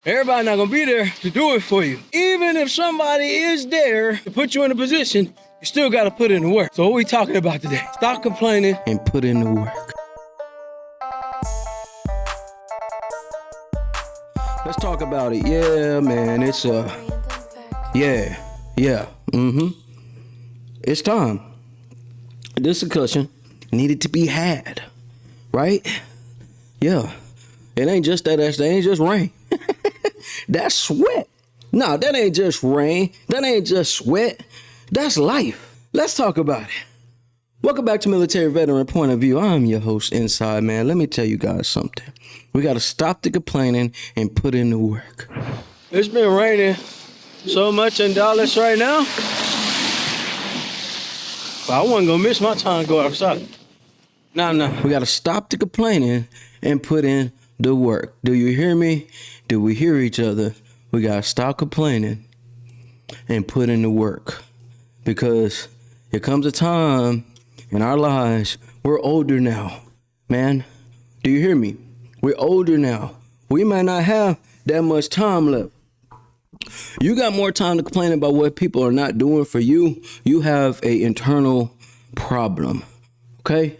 Everybody not gonna be there to do it for you. Even if somebody is there to put you in a position, you still gotta put in the work. So what we talking about today? Stop complaining and put in the work. Let's talk about it. Yeah, man, it's It's time. This discussion needed to be had, right? Yeah. It ain't just that ain't just rain. That's sweat. No, that ain't just rain. That ain't just sweat. That's life. Let's talk about it. Welcome back to Military Veteran Point of View. I'm your host, Inside Man. Let me tell you guys something. We got to stop the complaining and put in the work. It's been raining so much in Dallas right now. But I wasn't going to miss my time to go outside. No. We got to stop the complaining and put in the work. Do you hear me? Do we hear each other? We got to stop complaining and put in the work. Because there comes a time in our lives, we're older now. Man, do you hear me? We're older now. We might not have that much time left. You got more time to complain about what people are not doing for you. You have an internal problem. Okay?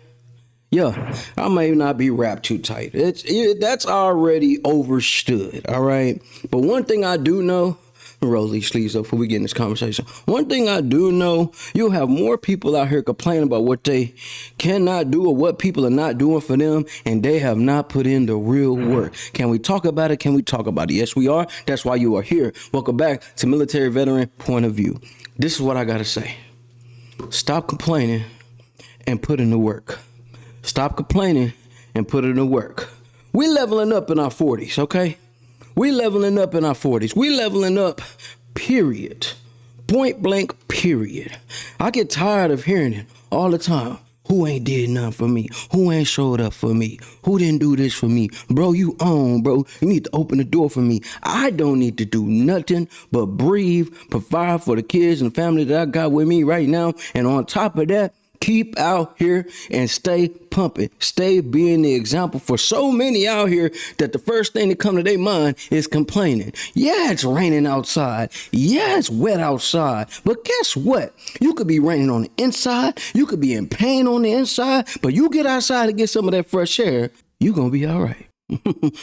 Yeah, I may not be wrapped too tight. That's already overstood, all right? But one thing I do know, roll these sleeves up before we get in this conversation. One thing I do know, you'll have more people out here complaining about what they cannot do or what people are not doing for them, and they have not put in the real work. Can we talk about it? Can we talk about it? Yes, we are. That's why you are here. Welcome back to Military Veteran Point of View. This is what I got to say. Stop complaining and put in the work. Stop complaining and put in the work. We leveling up in our 40s, okay? We leveling up in our 40s. We leveling up, period. Point blank, period. I get tired of hearing it all the time. Who ain't did nothing for me? Who ain't showed up for me? Who didn't do this for me? Bro, you own, bro. You need to open the door for me. I don't need to do nothing but breathe, provide for the kids and family that I got with me right now. And on top of that, keep out here and stay pumping. Stay being the example for so many out here that the first thing that come to their mind is complaining. Yeah, it's raining outside. Yeah, it's wet outside. But guess what? You could be raining on the inside. You could be in pain on the inside. But you get outside and get some of that fresh air, you gonna be all right.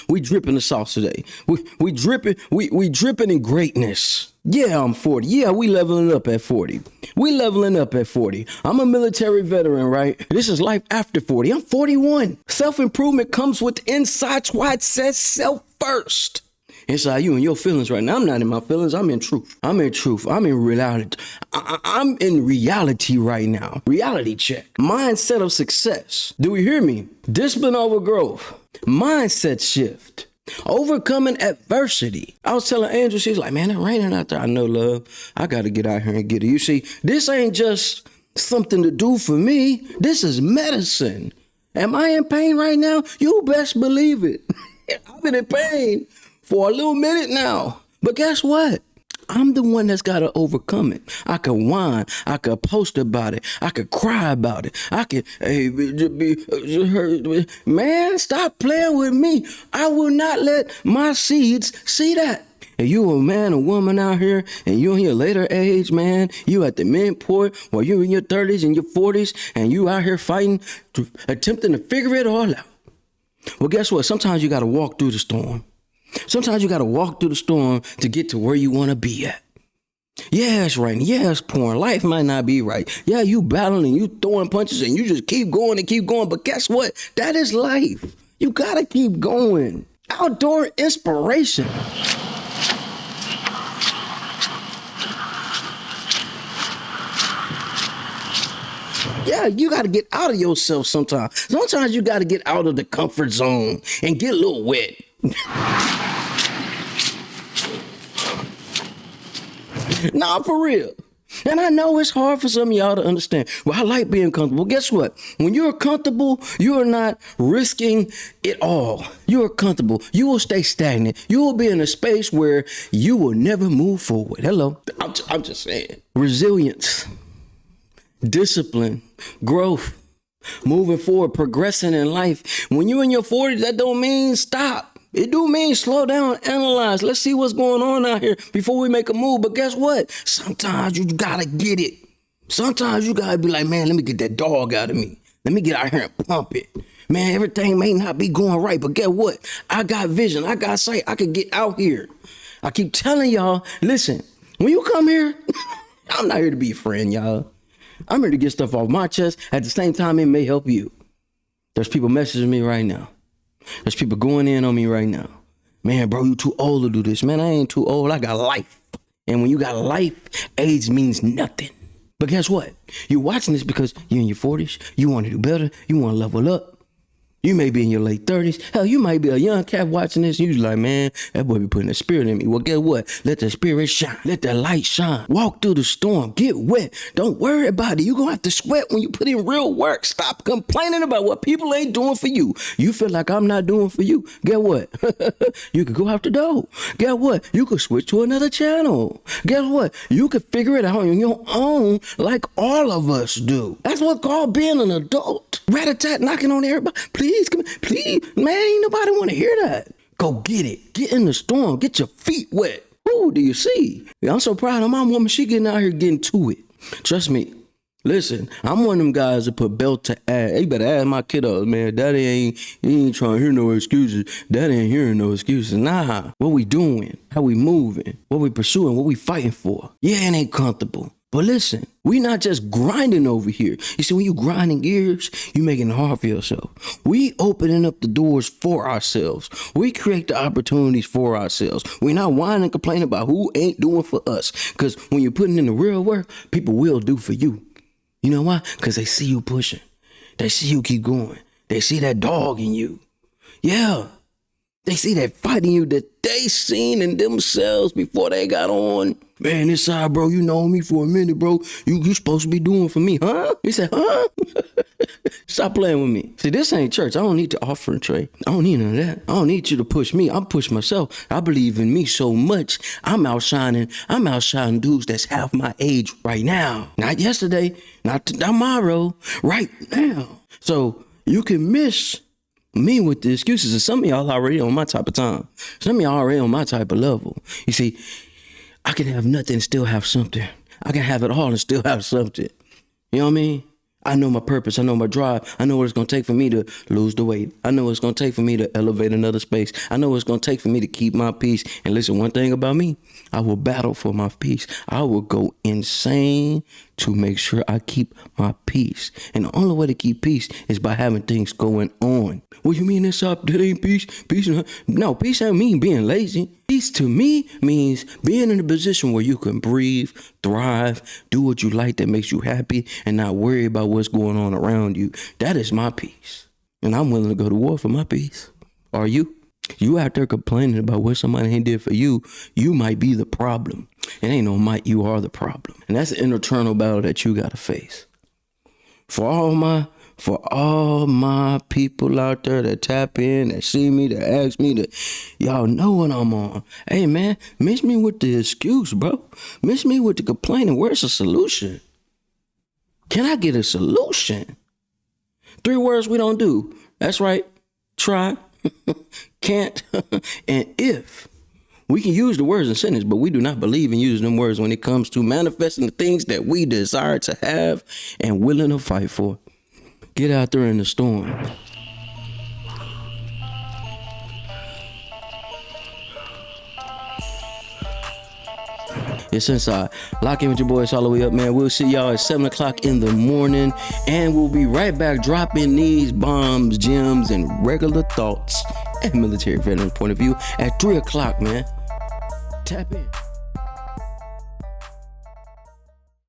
We dripping the sauce today. We dripping in greatness. Yeah, I'm 40. Yeah, we leveling up at 40. We leveling up at 40. I'm a military veteran, right? This is life after 40. I'm 41. Self-improvement comes with inside. That's why it says self first. Inside you and your feelings right now. I'm not in my feelings. I'm in truth. I'm in truth. I'm in reality. I'm in reality right now. Reality check. Mindset of success. Do we hear me? Discipline over growth. Mindset shift. Overcoming adversity. I was telling Angel, she's like, man, it's raining out there. I know, love. I got to get out here and get it. You see, this ain't just something to do for me. This is medicine. Am I in pain right now? You best believe it. I've been in pain for a little minute now. But guess what? I'm the one that's got to overcome it. I could whine. I could post about it. I could cry about it. I could, man, stop playing with me. I will not let my seeds see that. And you a man or woman out here, and you in your later age, man, you at the midpoint, or you in your 30s and your 40s, and you out here fighting, attempting to figure it all out. Well, guess what? Sometimes you got to walk through the storm. Sometimes you got to walk through the storm to get to where you want to be at. Yeah, it's raining. Yeah, it's pouring. Life might not be right. Yeah, you battling, you throwing punches, and you just keep going and keep going. But guess what? That is life. You got to keep going. Outdoor inspiration. Yeah, you got to get out of yourself sometimes. Sometimes you got to get out of the comfort zone and get a little wet. Nah, for real. And I know it's hard for some of y'all to understand. Well, I like being comfortable. Guess what? When you're comfortable, you are not risking it all. You are comfortable. You will stay stagnant. You will be in a space where you will never move forward. Hello. I'm just saying. Resilience, discipline, growth, moving forward, progressing in life. When you're in your 40s, that don't mean stop. It do mean slow down, analyze. Let's see what's going on out here before we make a move. But guess what? Sometimes you gotta get it. Sometimes you gotta be like, man, let me get that dog out of me. Let me get out here and pump it. Man, everything may not be going right, but guess what? I got vision. I got sight. I can get out here. I keep telling y'all, listen, when you come here, I'm not here to be a friend, y'all. I'm here to get stuff off my chest. At the same time, it may help you. There's people messaging me right now. There's people going in on me right now. Man, bro, you too old to do this. Man, I ain't too old. I got life. And when you got life, age means nothing. But guess what? You're watching this because you're in your 40s. You want to do better. You want to level up. You may be in your late 30s. Hell, you might be a young cat watching this. You're like, man, that boy be putting a spirit in me. Well, guess what? Let the spirit shine. Let the light shine. Walk through the storm. Get wet. Don't worry about it. You're going to have to sweat when you put in real work. Stop complaining about what people ain't doing for you. You feel like I'm not doing for you. Guess what? You could go out the door. Guess what? You could switch to another channel. Guess what? You could figure it out on your own like all of us do. That's what called being an adult. Rat-a-tat knocking on everybody. Please, come here. Please, man, ain't nobody want to hear that. Go get it. Get in the storm. Get your feet wet. Ooh, do you see? Yeah, I'm so proud of my woman. She getting out here getting to it. Trust me. Listen, I'm one of them guys that put belt to ass. You better ask my kiddo, man. Daddy ain't trying to hear no excuses. Daddy ain't hearing no excuses. Nah. What we doing? How we moving? What we pursuing? What we fighting for? Yeah, it ain't comfortable. But listen, we not just grinding over here. You see, when you grinding gears, you making it hard for yourself. We opening up the doors for ourselves. We create the opportunities for ourselves. We not whining and complaining about who ain't doing for us. Because when you're putting in the real work, people will do for you. You know why? Because they see you pushing. They see you keep going. They see that dog in you. Yeah. They see that fight in you that they seen in themselves before they got on. Man, this side, bro, you know me for a minute, bro. You supposed to be doing for me, huh? He said, huh? Stop playing with me. See, this ain't church. I don't need to offer and trade. I don't need none of that. I don't need you to push me. I'm push myself. I believe in me so much. I'm outshining dudes that's half my age right now. Not yesterday, not tomorrow, right now. So you can miss me with the excuses, and some of y'all already on my type of time. Some of y'all already on my type of level. You see, I can have nothing and still have something. I can have it all and still have something. You know what I mean? I know my purpose. I know my drive. I know what it's going to take for me to lose the weight. I know what it's going to take for me to elevate another space. I know what it's going to take for me to keep my peace. And listen, one thing about me, I will battle for my peace. I will go insane to make sure I keep my peace. And the only way to keep peace is by having things going on. What you mean this up? That ain't peace? Peace? No, peace don't mean being lazy. Peace to me means being in a position where you can breathe, thrive, do what you like that makes you happy, and not worry about what's going on around you. That is my peace. And I'm willing to go to war for my peace. Are you? You out there complaining about what somebody ain't did for you, you might be the problem. It ain't no might, you are the problem. And that's an internal battle that you gotta face. For all my people out there that tap in, that see me, that ask me, that y'all know what I'm on. Hey man, miss me with the excuse, bro. Miss me with the complaining. Where's the solution? Can I get a solution? 3 words we don't do. That's right. Try, can't, and if. We can use the words in sentence, but we do not believe in using them words when it comes to manifesting the things that we desire to have and willing to fight for. Get out there in the storm. It's inside. Lock in with your boys all the way up, man. We'll see y'all at 7 o'clock in the morning, and we'll be right back dropping these bombs, gems, and regular thoughts and military veteran point of view at 3 o'clock, man. Tap in.